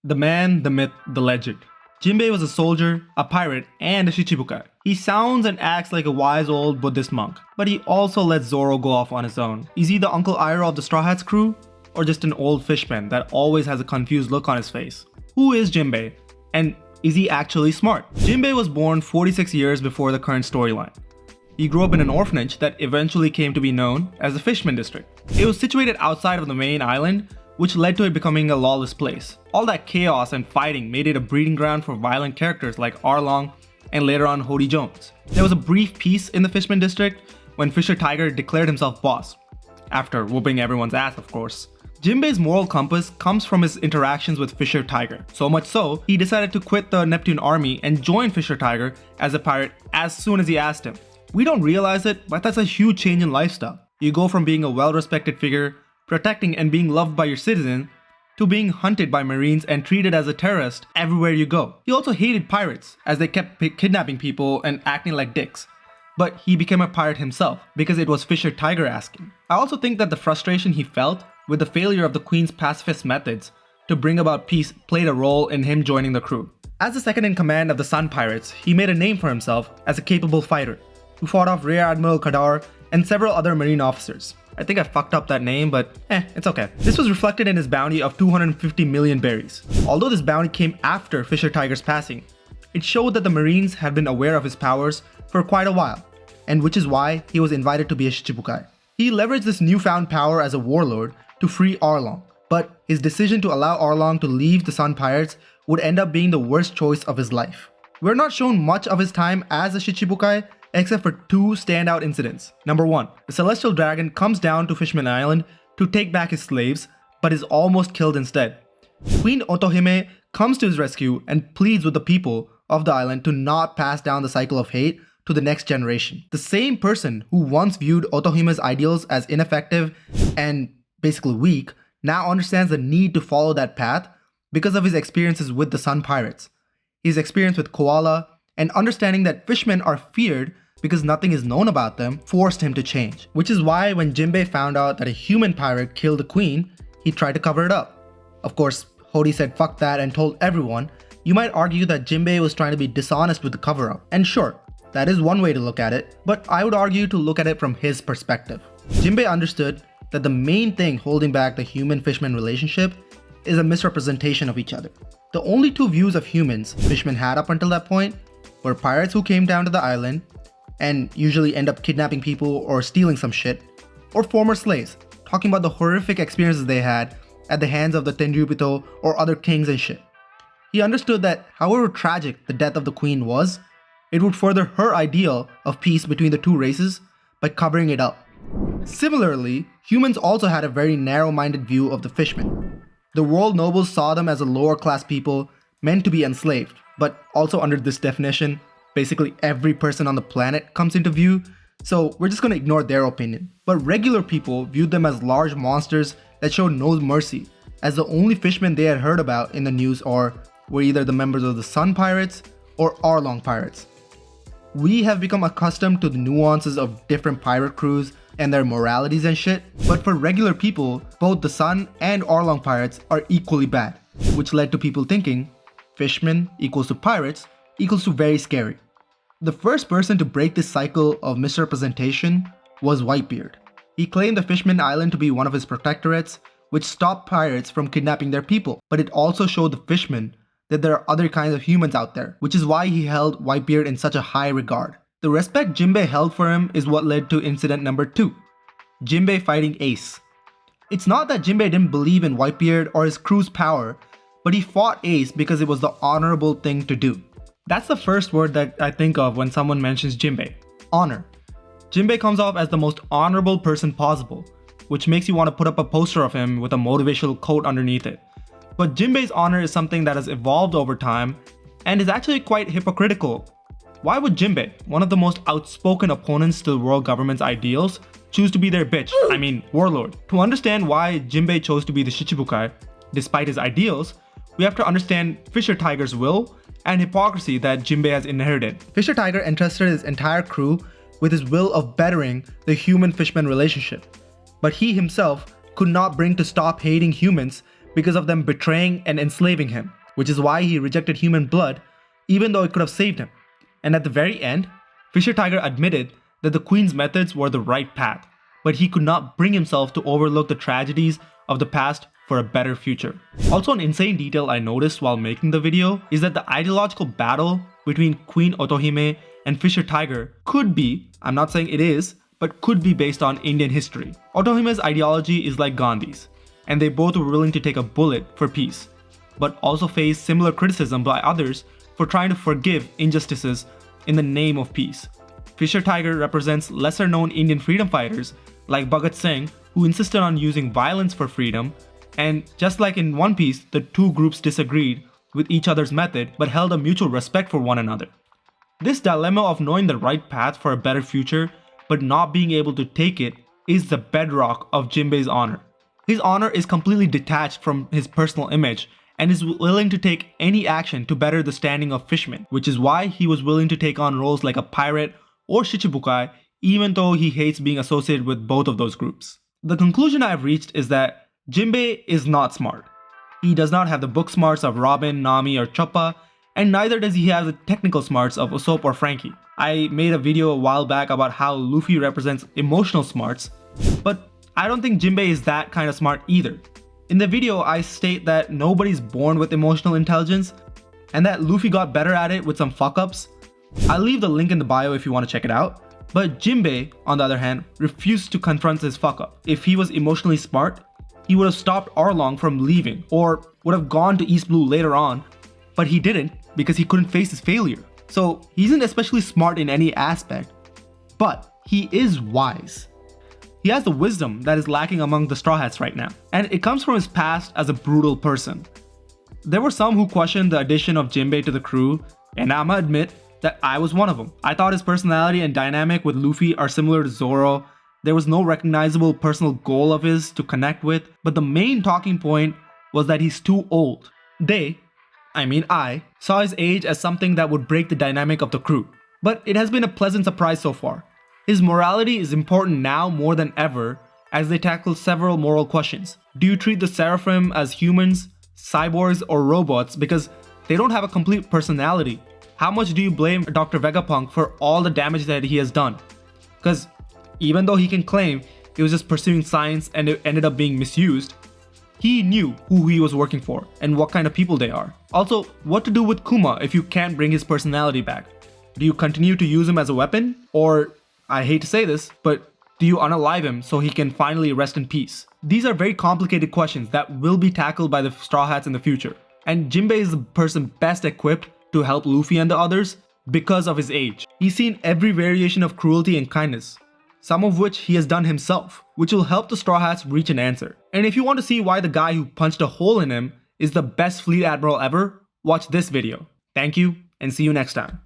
The man, the myth, the legend. Jinbei was a soldier, a pirate, and a Shichibukai. He sounds and acts like a wise old Buddhist monk, but he also lets Zoro go off on his own. Is he the Uncle Iroh of the Straw Hats crew? Or just an old fishman that always has a confused look on his face? Who is Jinbei? And is he actually smart? Jinbei was born 46 years before the current storyline. He grew up in an orphanage that eventually came to be known as the Fishman District. It was situated outside of the main island, which led to it becoming a lawless place. All that chaos and fighting made it a breeding ground for violent characters like Arlong and later on Hody Jones. There was a brief peace in the Fishman District when Fisher Tiger declared himself boss, after whooping everyone's ass of course. Jinbei's moral compass comes from his interactions with Fisher Tiger, so much so, he decided to quit the Neptune army and join Fisher Tiger as a pirate as soon as he asked him. We don't realize it, but that's a huge change in lifestyle. You go from being a well-respected figure, protecting and being loved by your citizen, to being hunted by marines and treated as a terrorist everywhere you go. He also hated pirates, as they kept kidnapping people and acting like dicks. But he became a pirate himself, because it was Fisher Tiger asking. I also think that the frustration he felt with the failure of the Queen's pacifist methods to bring about peace played a role in him joining the crew. As the second in command of the Sun Pirates, he made a name for himself as a capable fighter, who fought off Rear Admiral Kadar and several other marine officers. I think I fucked up that name, but it's okay. This was reflected in his bounty of 250 million berries. Although this bounty came after Fisher Tiger's passing, it showed that the marines had been aware of his powers for quite a while, and which is why he was invited to be a Shichibukai. He leveraged this newfound power as a warlord to free Arlong, but his decision to allow Arlong to leave the Sun Pirates would end up being the worst choice of his life. We're not shown much of his time as a Shichibukai, except for two standout incidents. Number 1, the Celestial Dragon comes down to Fishman Island to take back his slaves, but is almost killed instead. Queen Otohime comes to his rescue and pleads with the people of the island to not pass down the cycle of hate to the next generation. The same person who once viewed Otohime's ideals as ineffective and basically weak, now understands the need to follow that path because of his experiences with the Sun Pirates. His experience with Koala and understanding that fishmen are feared because nothing is known about them forced him to change. Which is why when Jinbei found out that a human pirate killed the queen, he tried to cover it up. Of course, Hody said fuck that and told everyone. You might argue that Jinbei was trying to be dishonest with the cover-up. And sure, that is one way to look at it, but I would argue to look at it from his perspective. Jinbei understood that the main thing holding back the human-fishman relationship is a misrepresentation of each other. The only two views of humans fishmen had up until that point were pirates who came down to the island and usually end up kidnapping people or stealing some shit, or former slaves, talking about the horrific experiences they had at the hands of the Tenryubito or other kings and shit. He understood that however tragic the death of the queen was, it would further her ideal of peace between the two races by covering it up. Similarly, humans also had a very narrow-minded view of the fishmen. The world nobles saw them as a lower-class people meant to be enslaved, but also under this definition, basically every person on the planet comes into view, so we're just gonna ignore their opinion. But regular people viewed them as large monsters that showed no mercy, as the only fishmen they had heard about in the news were either the members of the Sun Pirates or Arlong Pirates. We have become accustomed to the nuances of different pirate crews and their moralities and shit, but for regular people, both the Sun and Arlong Pirates are equally bad, which led to people thinking fishmen equals to pirates equals to very scary. The first person to break this cycle of misrepresentation was Whitebeard. He claimed the Fishman Island to be one of his protectorates, which stopped pirates from kidnapping their people, but it also showed the fishmen that there are other kinds of humans out there, which is why he held Whitebeard in such a high regard. The respect Jinbei held for him is what led to incident number 2, Jinbei fighting Ace. It's not that Jinbei didn't believe in Whitebeard or his crew's power, but he fought Ace because it was the honorable thing to do. That's the first word that I think of when someone mentions Jinbei, honor. Jinbei comes off as the most honorable person possible, which makes you want to put up a poster of him with a motivational quote underneath it. But Jinbei's honor is something that has evolved over time and is actually quite hypocritical. Why would Jinbei, one of the most outspoken opponents to the world government's ideals, choose to be their warlord? To understand why Jinbei chose to be the Shichibukai, despite his ideals, we have to understand Fisher Tiger's will and hypocrisy that Jinbei has inherited. Fisher Tiger entrusted his entire crew with his will of bettering the human-fishman relationship, but he himself could not bring to stop hating humans because of them betraying and enslaving him, which is why he rejected human blood even though it could have saved him. And at the very end, Fisher Tiger admitted that the Queen's methods were the right path, but he could not bring himself to overlook the tragedies of the past for a better future. Also, an insane detail I noticed while making the video is that the ideological battle between Queen Otohime and Fisher Tiger could be, I'm not saying it is, but could be based on Indian history. Otohime's ideology is like Gandhi's, and they both were willing to take a bullet for peace, but also faced similar criticism by others for trying to forgive injustices in the name of peace. Fisher Tiger represents lesser known Indian freedom fighters like Bhagat Singh, who insisted on using violence for freedom, and just like in One Piece, the two groups disagreed with each other's method but held a mutual respect for one another. This dilemma of knowing the right path for a better future but not being able to take it is the bedrock of Jinbei's honor. His honor is completely detached from his personal image and is willing to take any action to better the standing of fishermen, which is why he was willing to take on roles like a pirate or Shichibukai even though he hates being associated with both of those groups. The conclusion I have reached is that Jinbei is not smart. He does not have the book smarts of Robin, Nami, or Choppa, and neither does he have the technical smarts of Usopp or Frankie. I made a video a while back about how Luffy represents emotional smarts, but I don't think Jinbei is that kind of smart either. In the video, I state that nobody's born with emotional intelligence, and that Luffy got better at it with some fuck-ups. I'll leave the link in the bio if you want to check it out. But Jinbei, on the other hand, refused to confront his fuck-up. If he was emotionally smart, he would have stopped Arlong from leaving, or would have gone to East Blue later on, but he didn't because he couldn't face his failure. So he isn't especially smart in any aspect, but he is wise. He has the wisdom that is lacking among the Straw Hats right now, and it comes from his past as a brutal person. There were some who questioned the addition of Jinbei to the crew, and I'ma admit that I was one of them. I thought his personality and dynamic with Luffy are similar to Zoro. There was no recognizable personal goal of his to connect with, but the main talking point was that he's too old. I saw his age as something that would break the dynamic of the crew, but it has been a pleasant surprise so far. His morality is important now more than ever as they tackle several moral questions. Do you treat the Seraphim as humans, cyborgs, or robots because they don't have a complete personality? How much do you blame Dr. Vegapunk for all the damage that he has done? Because even though he can claim he was just pursuing science and it ended up being misused, he knew who he was working for and what kind of people they are. Also, what to do with Kuma if you can't bring his personality back? Do you continue to use him as a weapon? Or, I hate to say this, but do you unalive him so he can finally rest in peace? These are very complicated questions that will be tackled by the Straw Hats in the future. And Jinbei is the person best equipped to help Luffy and the others because of his age. He's seen every variation of cruelty and kindness, some of which he has done himself, which will help the Straw Hats reach an answer. And if you want to see why the guy who punched a hole in him is the best fleet admiral ever, watch this video. Thank you, and see you next time.